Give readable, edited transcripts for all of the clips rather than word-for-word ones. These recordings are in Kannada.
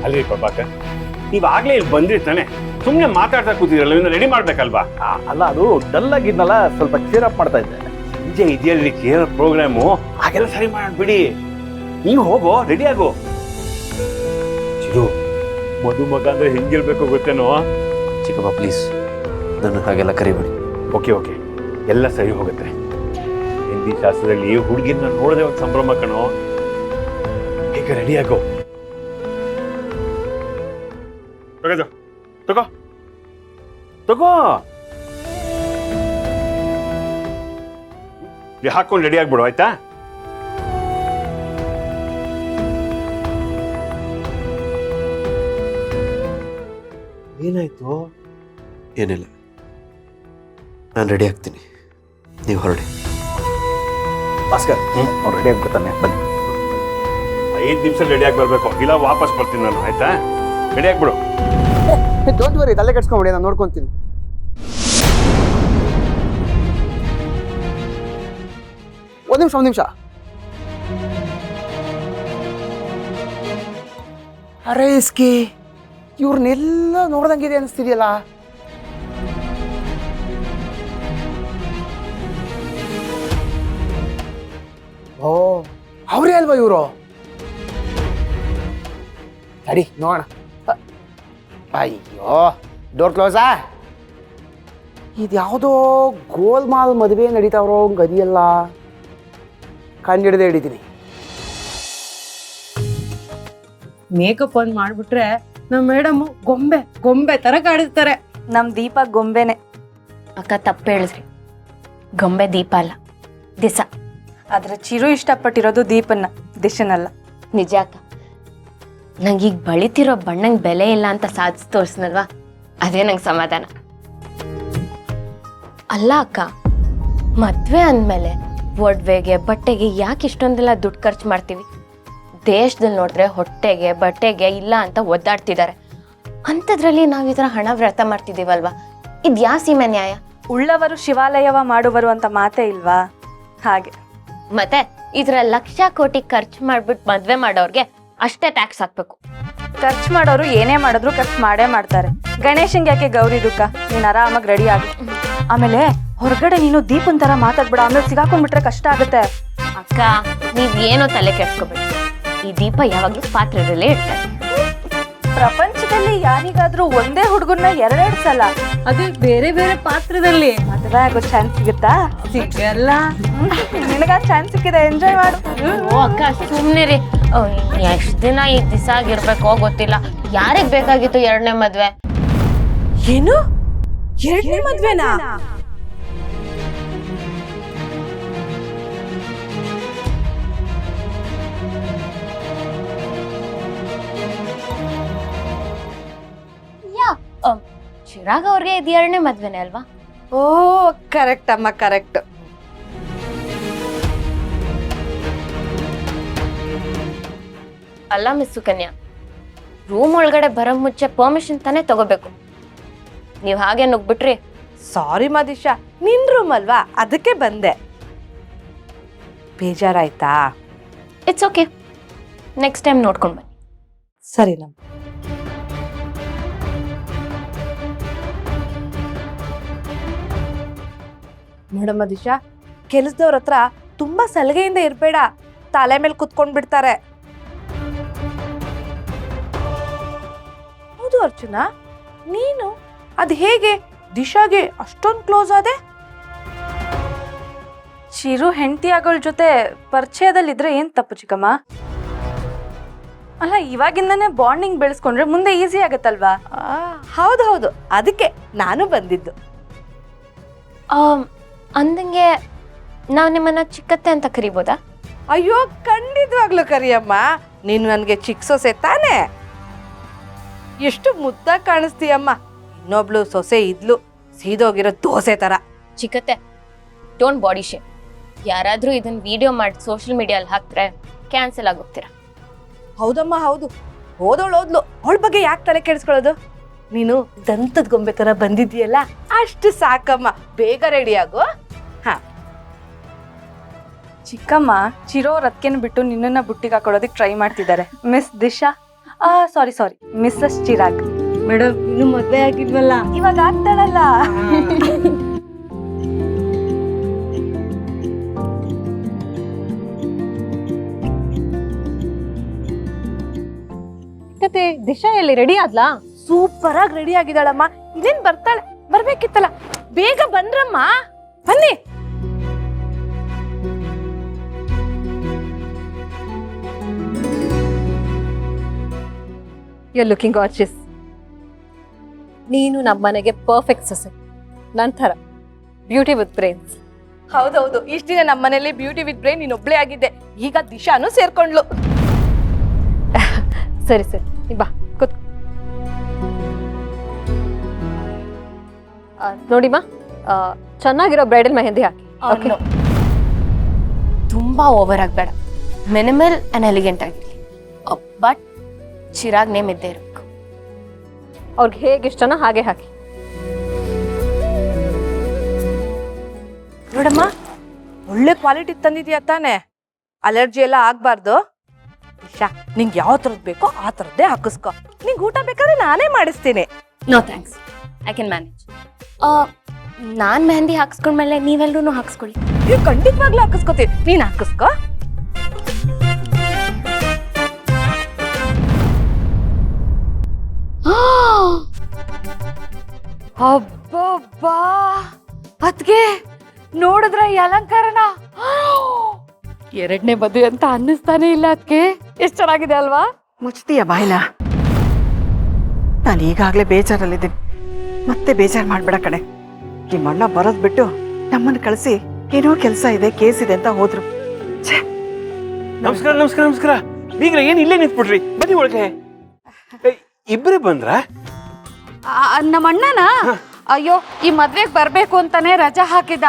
ಅಲ್ಲಿ ಪ್ರಭಾಕರ್, ನೀವಾಗ್ಲೇ ಇಲ್ಲಿ ಬಂದ್ರಿ ತಾನೆ, ಸುಮ್ಮನೆ ಮಾತಾಡ್ತಾ ಕೂತಿದ್ರಲ್ಲ, ಇನ್ನು ರೆಡಿ ಮಾಡ್ಬೇಕಲ್ವಾ? ಅಲ್ಲ, ಅದು ಡಲ್ ಆಗಿದ್ನಲ್ಲ, ಸ್ವಲ್ಪ ಚೇರ್ ಅಪ್ ಮಾಡ್ತಾ ಇದ್ದೆ. ಸಂಜೆ ಇದೆಯಲ್ರಿ ಕೇರ್ ಪ್ರೋಗ್ರಾಮು, ಹಾಗೆಲ್ಲ ಸರಿ ಮಾಡೋಣ ಬಿಡಿ. ನೀವು ಹೋಗೋ, ರೆಡಿ ಆಗೋ. ಚಿರು, ಮದುಮಗ ಅಂದ್ರೆ ಹೆಂಗಿರ್ಬೇಕು ಗೊತ್ತೇನೋ? ಚಿಕ್ಕಪ್ಪ ಪ್ಲೀಸ್ ನನ್ನ ಹಾಗೆಲ್ಲ ಕರಿಬೇಡಿ. ಓಕೆ ಓಕೆ, ಎಲ್ಲ ಸರಿ ಹೋಗುತ್ತೆ. ಹಿಂದಿ ಶಾಸ್ತ್ರದಲ್ಲಿ ಹುಡುಗಿನ ನೋಡದೆ ಒಂದು ಸಂಭ್ರಮ ಕಣೋ. ಈಗ ರೆಡಿ ಆಗೋ. ತಗೋ ತಗೋ ತಗೋ, ಹಾಕೊಂಡು ರೆಡಿ ಆಗ್ಬಿಡು, ಆಯ್ತಾ? ಏನಾಯ್ತು? ಏನಿಲ್ಲ, ನಾನು ರೆಡಿ ಆಗ್ತೀನಿ, ನೀವು ಹೊರಡಿ. ಭಾಸ್ಕರ್, ಅವ್ನು ರೆಡಿ ಆಗ್ಬಿಡ್ತಾನೆ, ಬನ್ನಿ. 5 ನಿಮಿಷ ರೆಡಿ ಆಗಿ ಬರ್ಬೇಕು, ಇಲ್ಲ ವಾಪಸ್ ಬರ್ತೀನಿ ನಾನು, ಆಯ್ತಾ? ರೆಡಿ ಆಗ್ಬಿಡು. ಡೋಂಟ್ ವರಿ, ತಲೆ ಕೆಡ್ಸ್ಕೊಂಬಿಡಿ, ನಾನು ನೋಡ್ಕೊಂತೀನಿ. ಒಂದು ನಿಮಿಷ. ಅರೆ ಇಸ್ಕಿ, ಇವ್ರನ್ನೆಲ್ಲ ನೋಡ್ದಂಗಿದೆ ಅನಿಸ್ತಿದೆಯಲ್ಲ. ಓ, ಅವರೇ ಅಲ್ವಾ ಇವರು? ಸರಿ ನೋಡೋಣ. ಅಯ್ಯೋ, ಡೋರ್ ಕ್ಲೋಸಾ? ಇದ್ಯಾವುದೋ ಗೋಲ್ಮಾಲ್ ಮದುವೆ ನಡೀತಾವ್ರೋ ಗದಿಯಲ್ಲ, ಕಂಡಿಡ್ದೆ ಹಿಡಿತೀನಿ. ಮೇಕಪ್ ಒಂದ್ ಮಾಡ್ಬಿಟ್ರೆ ನಮ್ಮ ಮೇಡಮ್ ಗೊಂಬೆ ತರ ಕಾಡಿಸ್ತಾರೆ. ನಮ್ ದೀಪ ಗೊಂಬೆನೆ. ಅಕ್ಕ ತಪ್ಪು ಹೇಳಿದ್ರಿ, ಗೊಂಬೆ ದೀಪ ಅಲ್ಲ, ದಿಸ. ಆದ್ರೆ ಚಿರು ಇಷ್ಟಪಟ್ಟಿರೋದು ದೀಪನ್ನ, ದಿಶನಲ್ಲ. ನಿಜ ಅಕ್ಕ, ನಂಗೀಗ ಬಳಿತಿರೋ ಬಣ್ಣಂಗೆ ಬೆಲೆ ಇಲ್ಲ ಅಂತ ಸಾಧಿಸಿ ತೋರಿಸ್ನಲ್ವಾ, ಅದೇ ನಂಗೆ ಸಮಾಧಾನ. ಅಲ್ಲ ಅಕ್ಕ, ಮದ್ವೆ ಅಂದಮೇಲೆ ಒಡವೆಗೆ ಬಟ್ಟೆಗೆ ಯಾಕೆ ಇಷ್ಟೊಂದೆಲ್ಲ ದುಡ್ಡು ಖರ್ಚು ಮಾಡ್ತೀವಿ? ದೇಶದಲ್ಲಿ ನೋಡಿದ್ರೆ ಹೊಟ್ಟೆಗೆ ಬಟ್ಟೆಗೆ ಇಲ್ಲ ಅಂತ ಒದ್ದಾಡ್ತಿದ್ದಾರೆ. ಅಂಥದ್ರಲ್ಲಿ ನಾವು ಈ ಥರ ಹಣ ವ್ಯರ್ಥ ಮಾಡ್ತಿದ್ದೀವಲ್ವಾ, ಇದು ಯಾವ ಸೀಮೆ ನ್ಯಾಯ? ಉಳ್ಳವರು ಶಿವಾಲಯವ ಮಾಡುವರು ಅಂತ ಮಾತೇ ಇಲ್ವಾ? ಹಾಗೆ ಮತ್ತೆ ಇದ್ರ ಲಕ್ಷ ಕೋಟಿ ಖರ್ಚು ಮಾಡ್ಬಿಟ್ಟು ಮದ್ವೆ ಮಾಡೋರ್ಗೆ ಅಷ್ಟೇ ಟ್ಯಾಕ್ಸ್ ಹಾಕ್ಬೇಕು. ಖರ್ಚು ಮಾಡೋರು ಏನೇ ಮಾಡಿದ್ರು ಖರ್ಚು ಮಾಡೇ ಮಾಡ್ತಾರೆ. ಗಣೇಶನ್ಗೆ ಯಾಕೆ ಗೌರಿ ದುಃಖ? ನೀನ್ ಆರಾಮಾಗಿ ರೆಡಿ ಆಗಿ. ಆಮೇಲೆ ಹೊರಗಡೆ ನೀನು ದೀಪನ್ ತರ ಮಾತಾಡ್ಬಿಡ, ಆಮೇಲೆ ಸಿಗಾಕೊಂಡ್ಬಿಟ್ರೆ ಕಷ್ಟ ಆಗುತ್ತೆ. ಅಕ್ಕ, ನೀವ್ ಏನೋ ತಲೆ ಕೆಡ್ಸ್ಕೊಬೇಡಿ, ಈ ದೀಪ ಯಾವಾಗ್ಲೂ ಪಾತ್ರದಲ್ಲೇ ಇರ್ತಾರೆ. ಪ್ರಪಂಚದಲ್ಲಿ ಯಾರಿಗಾದ್ರೂ ಒಂದೇ ಹುಡುಗನ್ನ 2 ಸಲ ಅದೇ ಬೇರೆ ಬೇರೆ ಪಾತ್ರದಲ್ಲಿ ಮದುವೆ ಆಗೋ ಚಾನ್ಸ್ ಸಿಗುತ್ತಾ? ಸಿಗಲ್ಲ. ನಿನಗ ಚಾನ್ಸ್ ಸಿಕ್ಕಿದೆ, ಎಂಜಾಯ್ ಮಾಡು. ಓ ಅಕ್ಕ, ಸುಮ್ನೆ ರೀ. ಎಷ್ಟ್ ದಿನ ಈ ದಿಸ ಆಗಿರ್ಬೇಕೋ ಗೊತ್ತಿಲ್ಲ. ಯಾರಿಗ್ ಬೇಕಾಗಿತ್ತು 2ನೇ ಮದ್ವೆ? ಏನು 2ನೇ ಮದ್ವೆನಾ? ಚಿರಾಗ್ ಅವ್ರಿಗೆ ಇದು 2ನೇ ಮದ್ವೆನೇ ಅಲ್ವಾ? ಓ ಕರೆಕ್ಟ್ ಅಮ್ಮ, ಕರೆಕ್ಟ್. ಅಲ್ಲ ಮಿಸ್ ಸುಕನ್ಯಾ, ರೂಮ್ ಒಳಗಡೆ ಬರೋ ಮುಂಚೆ ಪರ್ಮಿಷನ್ ತಾನೇ ತಗೋಬೇಕು. ನೀವ್ ಹಾಗೆ ನುಗ್ಬಿಟ್ರಿ. ಸಾರಿ ಮದಿಶಾ, ನಿನ್ ರೂಮ್ ಅಲ್ವಾ, ಅದಕ್ಕೆ ಬಂದೆ. ಬೇಜಾರಾಯ್ತಾ? ಇಟ್ಸ್ ಓಕೆ, ನೆಕ್ಸ್ಟ್ ಟೈಮ್ ನೋಡ್ಕೊಂಡ್ ಬನ್ನಿ. ಸರಿ ನಮ್ ಮೇಡಮ್ ಮದಿಶಾ, ಕೆಲಸದವ್ರ ಹತ್ರ ತುಂಬಾ ಸಲಿಗೆಯಿಂದ ಇರ್ಬೇಡ, ತಲೆ ಮೇಲೆ ಕುತ್ಕೊಂಡ್ ಬಿಡ್ತಾರೆ. ಹೌದು ಅರ್ಚನಾ, ನೀನು ಅದ್ ಹೇಗೆ ದಿಶಾಗೆ ಅಷ್ಟೊಂದು ಕ್ಲೋಸ್ ಆದೆ? ಚಿರು ಹೆಂಡತಿ ಆಗೋಳ ಜೊತೆ ಪರಿಚಯದಲ್ಲಿದ್ರೆ ಏನ್ ತಪ್ಪು ಚಿಕ್ಕಮ್ಮ? ಅಲ್ಲ, ಇವಾಗಿಂದನೇ ಬಾಂಡಿಂಗ್ ಬೆಳೆಸ್ಕೊಂಡ್ರೆ ಮುಂದೆ ಈಸಿ ಆಗತ್ತಲ್ವಾ? ಹೌದು ಹೌದು, ಅದಕ್ಕೆ ನಾನು ಬಂದಿದ್ದು. ಅಂದಂಗೆ ನಾವು ನಿಮ್ಮನ್ನ ಚಿಕ್ಕತ್ತೆ ಅಂತ ಕರಿಬೋದಾ? ಅಯ್ಯೋ, ಖಂಡಿತವಾಗ್ಲು ಕರಿಯಮ್ಮ, ನೀನು ನನಗೆ ಚಿಕ್ಕ ಸೊಸೆ ತಾನೇ. ಎಷ್ಟು ಮುದ್ದಾಗಿ ಕಾಣಿಸ್ತೀಯಮ್ಮ. ಇನ್ನೊಬ್ಳು ಸೊಸೆ ಇದ್ಲು, ಸೀದೋಗಿರೋ ದೋಸೆ ತರ. ಚಿಕ್ಕತ್ತೆ, ಡೋಂಟ್ ಬಾಡಿ ಶೇಮ್. ಯಾರಾದ್ರೂ ಇದನ್ನ ವಿಡಿಯೋ ಮಾಡಿ ಸೋಷಿಯಲ್ ಮೀಡಿಯಲ್ಲಿ ಹಾಕ್ತಾರೆ ಕ್ಯಾನ್ಸಲ್ ಆಗೋಗ್ತೀರಾ. ಹೌದಮ್ಮ ಹೌದು, ಹೋದ್ಲು, ಅವಳ ಬಗ್ಗೆ ಯಾಕೆ ತಲೆ ಕೆಡಿಸ್ಕೊಳ್ಳೋದು? ನೀನು ದಂತದ ಗೊಂಬೆ ತರ ಬಂದಿದ್ದೀಯಲ್ಲ, ಅಷ್ಟು ಸಾಕಮ್ಮ. ಬೇಗ ರೆಡಿ ಆಗು. ಹಾ ಚಿಕ್ಕಮ್ಮ, ಚಿರೋ ರತ್ಕೆನ ಬಿಟ್ಟು ನಿನ್ನನ್ನ ಬುಟ್ಟಿಗೆ ಹಾಕೊಳ್ಳೋದಕ್ಕೆ ಟ್ರೈ ಮಾಡ್ತಿದ್ದಾರೆ. ಮಿಸ್ ದಿಶಾ, ಸಾರಿ ಮಿಸ್ಸಸ್ ಚಿರಾಗ್. ಮೇಡಮ್ ಇನ್ನು ಮದ್ವೆ ಆಗಿಲ್ವಲ್ಲ? ಇವಾಗ ಆಗ್ತಾಳಲ್ಲ. ಮತ್ತೆ ದಿಶಾ ಎಲ್ಲಿ ರೆಡಿ ಆದ್ಲಾ? ಸೂಪರ್ ಆಗಿ ರೆಡಿ ಆಗಿದ್ದಾಳಮ್ಮ. ಇದೇನ್ ಬರ್ತಾಳೆ, ಬರ್ಬೇಕಿತ್ತಲ್ಲ. ಬೇಗ ಬನ್ರಮ್ಮ, ಬನ್ನಿ. You're looking gorgeous. ನೀನು ನಮ್ಮನೆಗೆ ಪರ್ಫೆಕ್ಟ್ ಸೊಸೆ, ನನ್ನ ಥರ ಬ್ಯೂಟಿ ವಿತ್ ಬ್ರೈನ್ಸ್. ಹೌದೌದು, ಇಷ್ಟ ದಿನ ನಮ್ಮ ಮನೇಲಿ ಬ್ಯೂಟಿ ವಿತ್ ಬ್ರೈನ್ ನೀನೊಬ್ಳೇ ಆಗಿದ್ದೆ. ಈಗ ದಿಶಾನು ಸೇರ್ಕೊಂಡ್ಲು. ಸರಿ ನೀ ಬಾ ಕೂತ್. ನೋಡಿಮ್ಮ, ಚೆನ್ನಾಗಿರೋ ಬ್ರೈಡಲ್ ಮೆಹಂದಿ ಹಾಕಿ. ಓಕೆ, ತುಂಬಾ ಓವರ್ ಆಗಬೇಡ, ಮಿನಿಮಲ್ ಅಂಡ್ ಎಲಿಗೆಂಟ್ ಆಗಿರ್ಲಿ. ಬಟ್ ಚಿರಾಗ್ ನೇಮ್ ಇದ್ದೇ ಇರಬೇಕು. ಅವ್ರಿಗೆ ಹೇಗೆ ಇಷ್ಟನೋ ಹಾಗೆ ಹಾಕಿ. ನೋಡಮ್ಮ, ಒಳ್ಳೆ ಕ್ವಾಲಿಟಿ ತಂದಿದ್ಯಾ ತಾನೆ? ಅಲರ್ಜಿ ಎಲ್ಲ ಆಗ್ಬಾರ್ದು. ದಿಶಾ, ನಿಂಗೆ ಯಾವ ಥರದ್ದು ಬೇಕೋ ಆ ಥರದ್ದೇ ಹಾಕಿಸ್ಕೊ. ನಿಂಗೆ ಊಟ ಬೇಕಾದ್ರೆ ನಾನೇ ಮಾಡಿಸ್ತೀನಿ. No thanks, I can manage. ನಾನು ಮೆಹಂದಿ ಹಾಕ್ಸ್ಕೊಂಡ್ಮೇಲೆ ನೀವೆಲ್ಲರೂ ಹಾಕ್ಸ್ಕೊಳ್ಳಿ. ನೀವು ಖಂಡಿತವಾಗ್ಲೂ ಹಾಕಿಸ್ಕೊತೀವಿ, ನೀನು ಹಾಕಿಸ್ಕೊ. ಅಬ್ಬಬ್ಬಾ, ಅದ್ಗೆ ನೋಡಿದ್ರ ಈ ಅಲಂಕಾರನ ಎರಡನೇ ಮದುವೆ ಅಂತ ಅನ್ನಿಸ್ತಾನೆ ಇಲ್ಲ. ಅದಕ್ಕೆ ಎಷ್ಟು ಚೆನ್ನಾಗಿದೆ ಅಲ್ವಾ? ಮುಚ್ತೀಯ ಬಾಯ್ನ. ನಾನು ಈಗಾಗಲೇ ಬೇಜಾರಲ್ಲಿದ್ದೀನಿ, ಮತ್ತೆ ಬೇಜಾರು ಮಾಡ್ಬೇಡ ಕಣೆ. ನಿಮ್ಮ ಅಣ್ಣ ಬರೋದ್ ಬಿಟ್ಟು ನಮ್ಮನ್ನು ಕಳಿಸಿ ಏನೋ ಕೆಲಸ ಇದೆ, ಕೇಸ್ ಇದೆ ಅಂತ ಹೋದ್ರು. ನಮಸ್ಕಾರ. ಬೀಗ್ರ ಏನ್ ಇಲ್ಲೇ ನಿಂತ್ಬಿಟ್ರಿ? ಬನ್ನಿ ಒಳಗೆ. ಇಬ್ಬರೇ ಬಂದ್ರ? ನಮ್ಮ ಅಣ್ಣನ ಅಯ್ಯೋ ಈ ಮದ್ವೆಗ್ ಬರ್ಬೇಕು ಅಂತಾನೆ ರಜಾ ಹಾಕಿದ.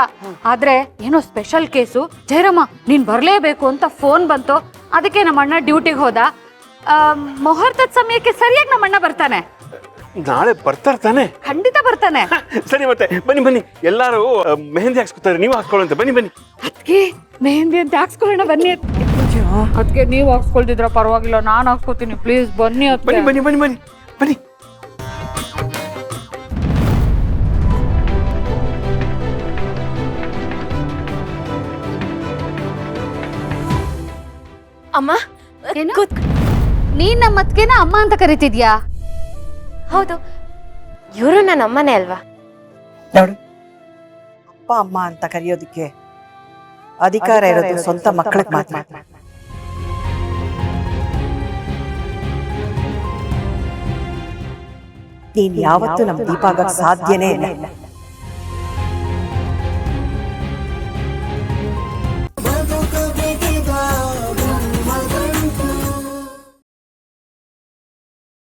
ಆದ್ರೆ ಏನೋ ಸ್ಪೆಷಲ್ ಕೇಸು, ಜಯರಮ್ಮ ನೀನ್ ಬರ್ಲೇಬೇಕು ಅಂತ ಫೋನ್ ಬಂತು. ಅದಕ್ಕೆ ನಮ್ಮ ಅಣ್ಣ ಡ್ಯೂಟಿಗೆ ಹೋದ. ಮುಹೂರ್ತದ ಸಮಯಕ್ಕೆ ಸರಿಯಾಗಿ ನಮ್ಮ ಅಣ್ಣ ಬರ್ತಾನೆ. ನಾಳೆ ಬರ್ತಾರ ತಾನೆ? ಖಂಡಿತ ಬರ್ತಾನೆ. ಸರಿ, ಮತ್ತೆ ಬನ್ನಿ ಎಲ್ಲಾರು ಮೆಹಂದಿ ಹಾಕ್ಸ್ಕೊತಾರೆ, ನೀವು ಹಾಕೊಳ್ಳಂತ. ಬನ್ನಿ. ಅದಕ್ಕೆ ಮೆಹಂದಿ ಅಂತ ಹಾಕ್ಸ್ಕೊಳ್ಳೋಣ ಬನ್ನಿ. ಅದಕ್ಕೆ ನೀವು ಹಾಕ್ಸ್ಕೊಳ್ತಿದ್ರ ಪರವಾಗಿಲ್ಲ, ನಾನು ಹಾಕ್ಸ್ಕೊತೀನಿ, ಪ್ಲೀಸ್ ಬನ್ನಿ. ಬನ್ನಿ. ಅಮ್ಮ, ನೀನ್ ನಮ್ಮ ಅತ್ಗೆನ ಅಮ್ಮ ಅಂತ ಕರಿತಿದ್ಯಾ? ಹೌದು, ಇವರು ನನ್ನ ಅಮ್ಮನೇ ಅಲ್ವಾ? ನೋಡು, ಅಪ್ಪ ಅಮ್ಮ ಅಂತ ಕರೆಯೋದಕ್ಕೆ ಅಧಿಕಾರ ಇರೋದು ಸ್ವಂತ ಮಕ್ಕಳಿಗೆ ಮಾತ್ರ. ನೀನ್ ಯಾವತ್ತೂ ನಮ್ ದೀಪ ಆಗಕ್ ಸಾಧ್ಯನೇ ಇಲ್ಲ.